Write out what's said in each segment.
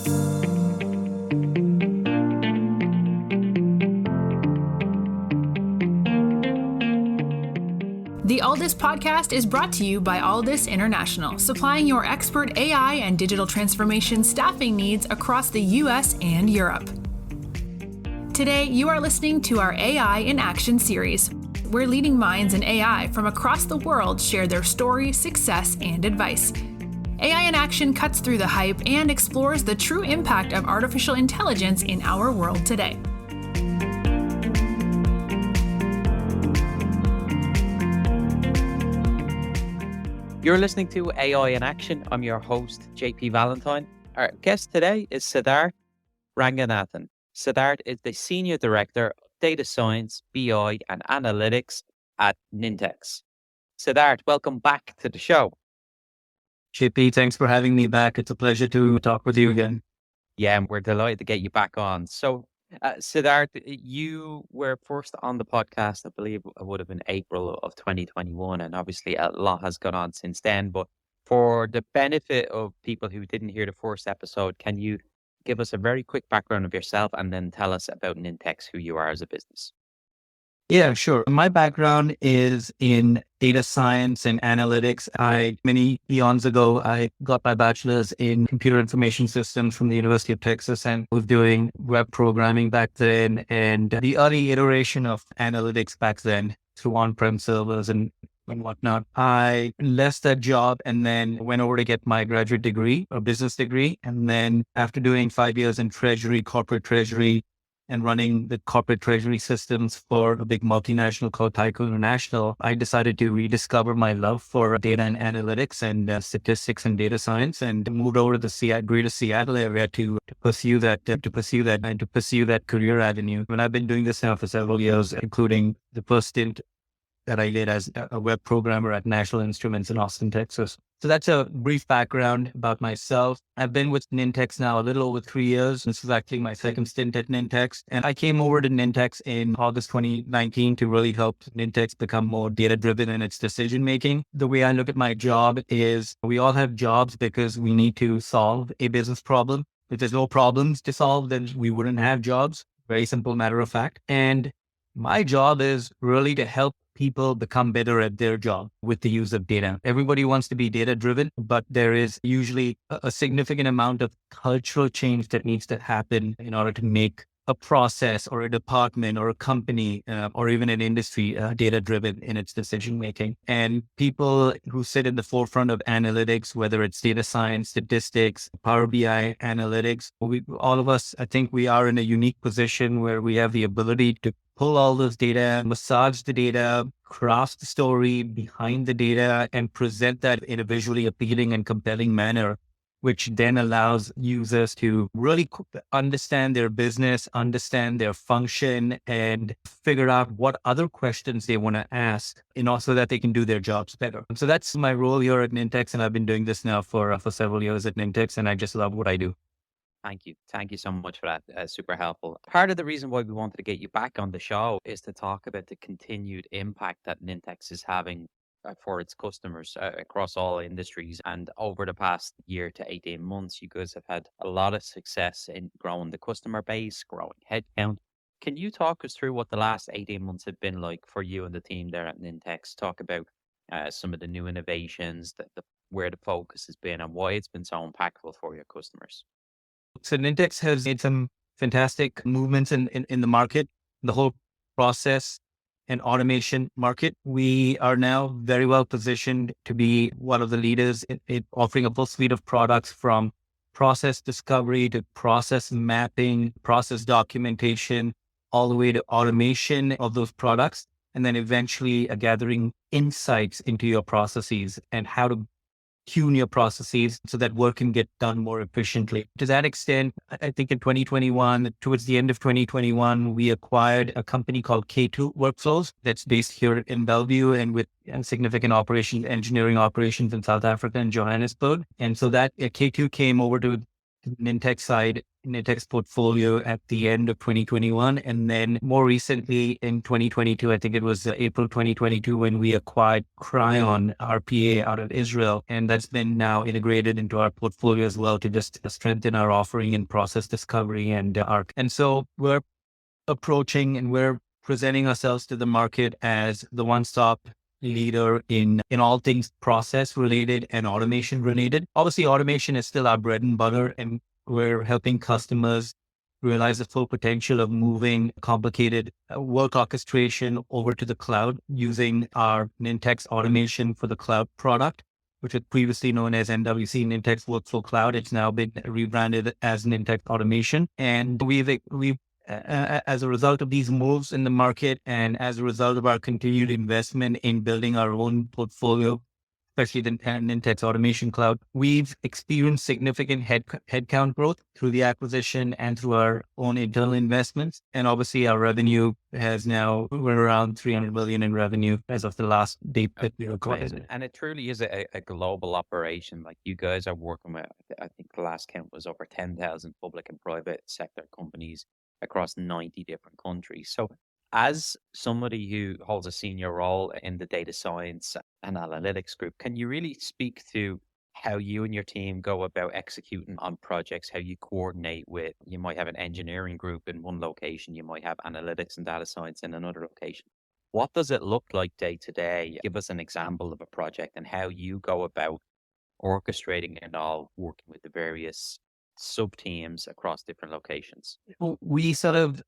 The Aldis podcast is brought to you by Aldis International, supplying your expert AI and digital transformation staffing needs across the US and Europe. Today, you are listening to our AI in Action series, where leading minds in AI from across the world share their story, success, and advice. AI in Action cuts through the hype and explores the true impact of artificial intelligence in our world today. You're listening to AI in Action. I'm your host, JP Valentine. Our guest today is Siddarth Ranganathan. Siddarth is the Senior Director of Data Science, BI, and Analytics at Nintex. Siddarth, welcome back to the show. JP, thanks for having me back. It's a pleasure to talk with you again. Yeah, and we're delighted to get you back on. So, Siddarth, you were first on the podcast, I believe it would have been April of 2021, and obviously a lot has gone on since then. But for the benefit of people who didn't hear the first episode, can you give us a very quick background of yourself and then tell us about Nintex, who you are as a business? Yeah, sure. My background is in data science and analytics. Many eons ago, I got my bachelor's in computer information systems from the University of Texas and was doing web programming back then and the early iteration of analytics back then through on-prem servers and whatnot. I left that job and then went over to get my graduate degree, a business degree. And then after doing 5 years in treasury, corporate treasury, and running the corporate treasury systems for a big multinational called Tyco International, I decided to rediscover my love for data and analytics and statistics and data science, and moved over to the greater Seattle area to pursue that career avenue. And I've been doing this now for several years, including the first stint that I did as a web programmer at National Instruments in Austin, Texas. So that's a brief background about myself. I've been with Nintex now a little over 3 years. This is actually my second stint at Nintex. And I came over to Nintex in August 2019 to really help Nintex become more data-driven in its decision-making. The way I look at my job is we all have jobs because we need to solve a business problem. If there's no problems to solve, then we wouldn't have jobs. Very simple matter of fact. And my job is really to help people become better at their job with the use of data. Everybody wants to be data driven, but there is usually a significant amount of cultural change that needs to happen in order to make a process or a department or a company or even an industry data driven in its decision making. And people who sit in the forefront of analytics, whether it's data science, statistics, Power BI analytics, all of us, I think we are in a unique position where we have the ability to pull all this data, massage the data, craft the story behind the data, and present that in a visually appealing and compelling manner, which then allows users to really understand their business, understand their function, and figure out what other questions they want to ask, and also that they can do their jobs better. So that's my role here at Nintex, and I've been doing this now for several years at Nintex, and I just love what I do. Thank you. Thank you so much for that. Super helpful. Part of the reason why we wanted to get you back on the show is to talk about the continued impact that Nintex is having for its customers across all industries. And over the past year to 18 months, you guys have had a lot of success in growing the customer base, growing headcount. Can you talk us through what the last 18 months have been like for you and the team there at Nintex? Talk about some of the new innovations, where the focus has been, and why it's been so impactful for your customers. So Nintex has made some fantastic movements in the market, the whole process and automation market. We are now very well positioned to be one of the leaders in offering a full suite of products, from process discovery to process mapping, process documentation, all the way to automation of those products, and then eventually gathering insights into your processes and how to tune your processes so that work can get done more efficiently. To that extent, I think in 2021, towards the end of 2021, we acquired a company called K2 Workflows that's based here in Bellevue and with significant engineering operations in South Africa and Johannesburg. And so that K2 came over to Nintex side, Nintex portfolio at the end of 2021. And then more recently in 2022, I think it was April 2022, when we acquired Cryon RPA out of Israel. And that's been now integrated into our portfolio as well to just strengthen our offering in process discovery and ARC. And so we're approaching and we're presenting ourselves to the market as the one-stop leader in all things process related and automation related. Obviously, automation is still our bread and butter, and we're helping customers realize the full potential of moving complicated work orchestration over to the cloud using our Nintex automation for the cloud product, which was previously known as NWC, Nintex Workflow Cloud. It's now been rebranded as Nintex Automation. And we've as a result of these moves in the market, and as a result of our continued investment in building our own portfolio, especially the Nintex Automation Cloud, we've experienced significant headcount growth through the acquisition and through our own internal investments. And obviously our revenue we're around 300 million in revenue as of the last date that we recorded. And it truly is a global operation. Like, you guys are working with, I think the last count was over 10,000 public and private sector companies across 90 different countries. So as somebody who holds a senior role in the data science and analytics group, can you really speak to how you and your team go about executing on projects, how you coordinate with, you might have an engineering group in one location, you might have analytics and data science in another location. What does it look like day to day? Give us an example of a project and how you go about orchestrating it all, working with the various sub teams across different locations. We sort of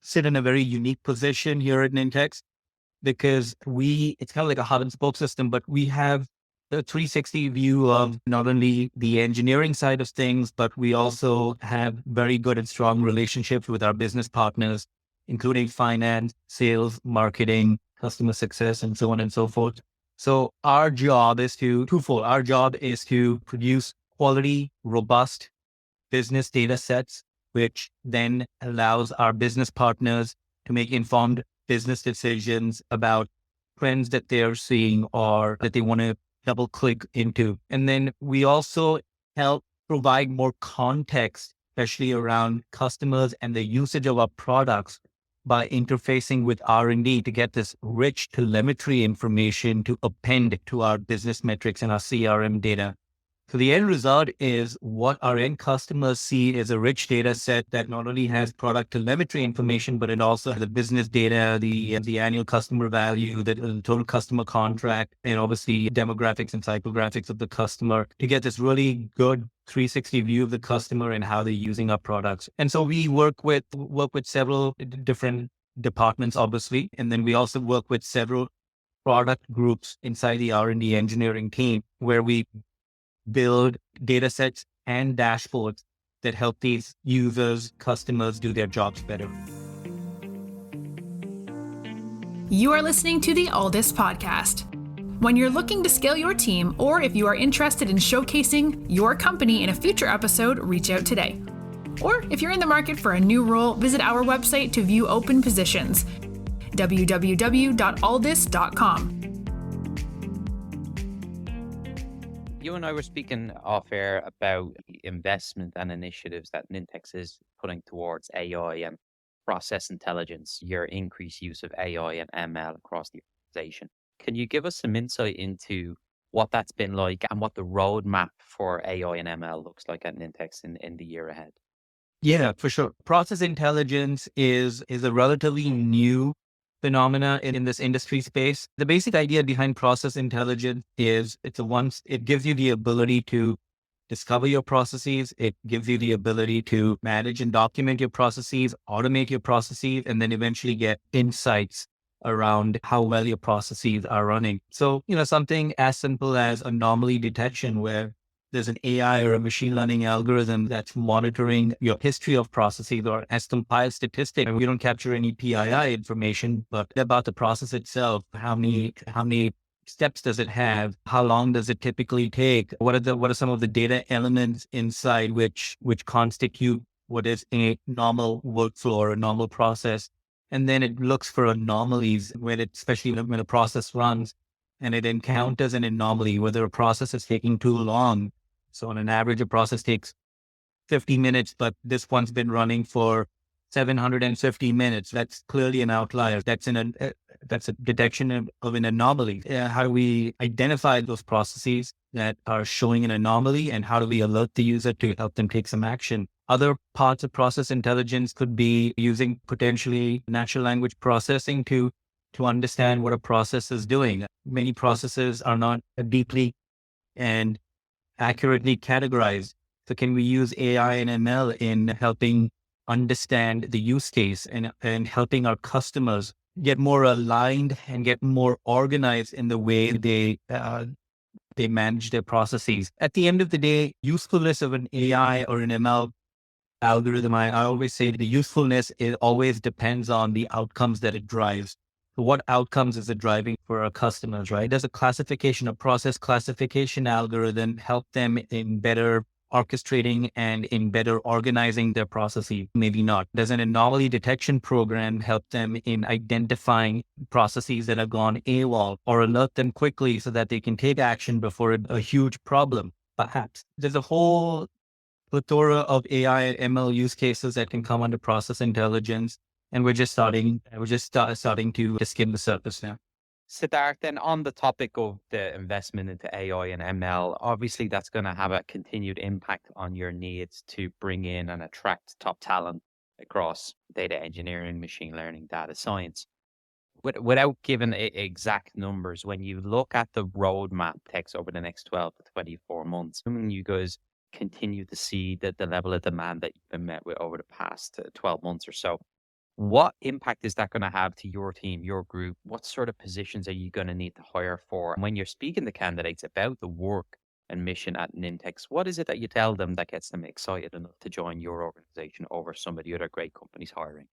sit in a very unique position here at Nintex, because it's kind of like a hub and spoke system, but we have the 360 view of not only the engineering side of things, but we also have very good and strong relationships with our business partners, including finance, sales, marketing, customer success, and so on and so forth. So our job is twofold. Our job is to produce quality, robust business data sets, which then allows our business partners to make informed business decisions about trends that they're seeing or that they want to double click into. And then we also help provide more context, especially around customers and the usage of our products, by interfacing with R&D to get this rich telemetry information to append to our business metrics and our CRM data. So the end result is what our end customers see is a rich data set that not only has product telemetry information, but it also has the business data, the annual customer value, the total customer contract, and obviously demographics and psychographics of the customer, to get this really good 360 view of the customer and how they're using our products. And so we work with several different departments, obviously, and then we also work with several product groups inside the R&D engineering team, where we build data sets and dashboards that help these users, customers do their jobs better. You are listening to the Aldis podcast. When you're looking to scale your team, or if you are interested in showcasing your company in a future episode, reach out today. Or if you're in the market for a new role, visit our website to view open positions, www.aldis.com. You and I were speaking off air about investment and initiatives that Nintex is putting towards AI and process intelligence, your increased use of AI and ML across the organization. Can you give us some insight into what that's been like and what the roadmap for AI and ML looks like at Nintex in the year ahead? Yeah, for sure. Process intelligence is a relatively new phenomena in this industry space. The basic idea behind process intelligence is it gives you the ability to discover your processes. It gives you the ability to manage and document your processes, automate your processes, and then eventually get insights around how well your processes are running. So, something as simple as anomaly detection, where there's an AI or a machine learning algorithm that's monitoring your history of processes or has compiled statistics. And we don't capture any PII information, but about the process itself. How many steps does it have? How long does it typically take? What are some of the data elements inside which constitute what is a normal workflow or a normal process? And then it looks for anomalies especially when a process runs and it encounters an anomaly, whether a process is taking too long So on an average, a process takes 50 minutes, but this one's been running for 750 minutes. That's clearly an outlier. That's a detection of an anomaly. How do we identify those processes that are showing an anomaly, and how do we alert the user to help them take some action? Other parts of process intelligence could be using potentially natural language processing to understand what a process is doing. Many processes are not deeply and accurately categorized. So can we use AI and ML in helping understand the use case and helping our customers get more aligned and get more organized in the way they manage their processes? At the end of the day, usefulness of an AI or an ML algorithm, I always say the usefulness, it always depends on the outcomes that it drives. So what outcomes is it driving for our customers, right? Does a process classification algorithm help them in better orchestrating and in better organizing their processes? Maybe not. Does an anomaly detection program help them in identifying processes that have gone AWOL, or alert them quickly so that they can take action before a huge problem? Perhaps. There's a whole plethora of AI and ML use cases that can come under process intelligence. And starting to skim the surface now. Siddharth, then on the topic of the investment into AI and ML, obviously that's going to have a continued impact on your needs to bring in and attract top talent across data engineering, machine learning, data science. Without giving exact numbers, when you look at the roadmap takes over the next 12 to 24 months, assuming you guys continue to see the level of demand that you've been met with over the past 12 months or so, what impact is that going to have to your team, your group? What sort of positions are you going to need to hire for? And when you're speaking to candidates about the work and mission at Nintex, what is it that you tell them that gets them excited enough to join your organization over some of the other great companies hiring?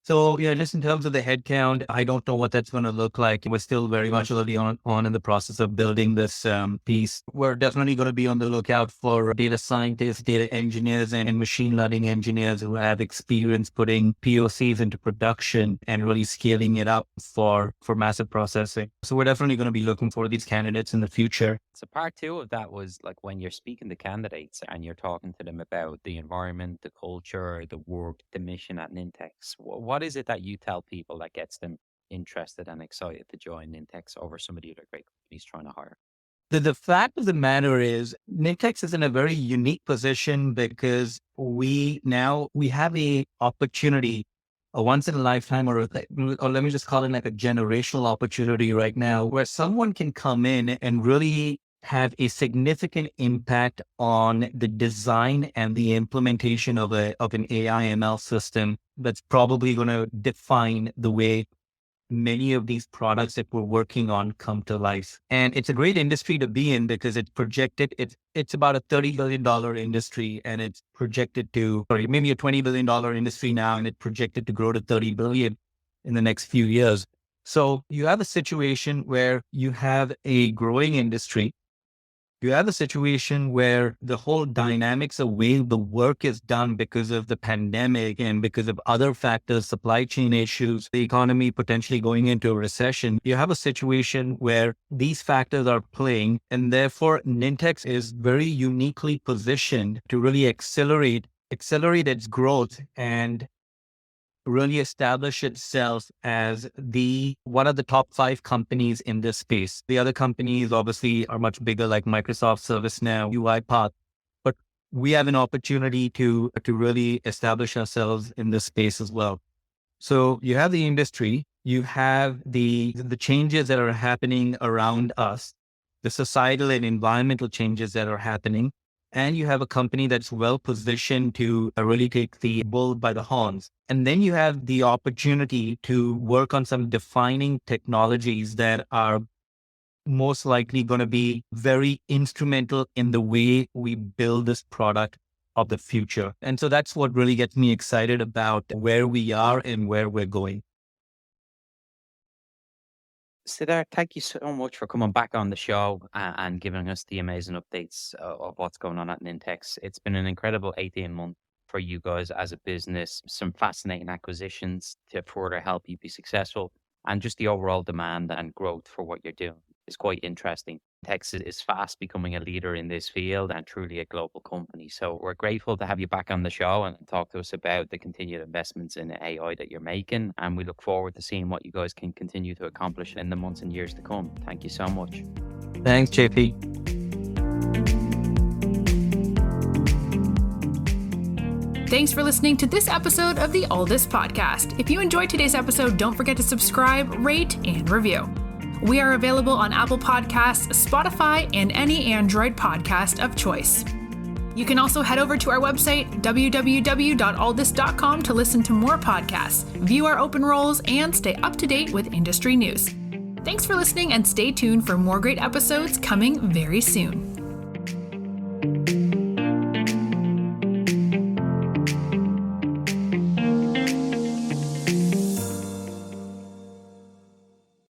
So yeah, just in terms of the headcount, I don't know what that's going to look like. We're still very much early on in the process of building this piece. We're definitely going to be on the lookout for data scientists, data engineers, and machine learning engineers who have experience putting POCs into production and really scaling it up for massive processing. So we're definitely going to be looking for these candidates in the future. So part two of that was like when you're speaking to candidates and you're talking to them about the environment, the culture, the work, the mission at Nintex. What is it that you tell people that gets them interested and excited to join Nintex over some of the other great companies trying to hire? The fact of the matter is Nintex is in a very unique position because we have a opportunity, a once in a lifetime, or let me just call it like a generational opportunity right now, where someone can come in and really have a significant impact on the design and the implementation of an AI ML system that's probably going to define the way many of these products that we're working on come to life. And it's a great industry to be in because it's about a $30 billion industry, and it's projected to, maybe a $20 billion industry now, and it's projected to grow to 30 billion in the next few years. So you have a situation where you have a growing industry. You have a situation where the whole dynamics of way the work is done because of the pandemic and because of other factors, supply chain issues, the economy potentially going into a recession. You have a situation where these factors are playing, and therefore Nintex is very uniquely positioned to really accelerate its growth and really establish itself as one of the top 5 companies in this space. The other companies obviously are much bigger, like Microsoft, ServiceNow, UiPath, but we have an opportunity to really establish ourselves in this space as well. So you have the industry, you have the changes that are happening around us, the societal and environmental changes that are happening, and you have a company that's well positioned to really take the bull by the horns. And then you have the opportunity to work on some defining technologies that are most likely going to be very instrumental in the way we build this product of the future. And so that's what really gets me excited about where we are and where we're going. Siddharth, thank you so much for coming back on the show and giving us the amazing updates of what's going on at Nintex. It's been an incredible 18 months for you guys as a business, some fascinating acquisitions to further help you be successful, and just the overall demand and growth for what you're doing is quite interesting. Nintex is fast becoming a leader in this field and truly a global company. So we're grateful to have you back on the show and talk to us about the continued investments in AI that you're making. And we look forward to seeing what you guys can continue to accomplish in the months and years to come. Thank you so much. Thanks, JP. Thanks for listening to this episode of the Aldis Podcast. If you enjoyed today's episode, don't forget to subscribe, rate, and review. We are available on Apple Podcasts, Spotify, and any Android podcast of choice. You can also head over to our website, www.aldis.com, to listen to more podcasts, view our open roles, and stay up to date with industry news. Thanks for listening, and stay tuned for more great episodes coming very soon.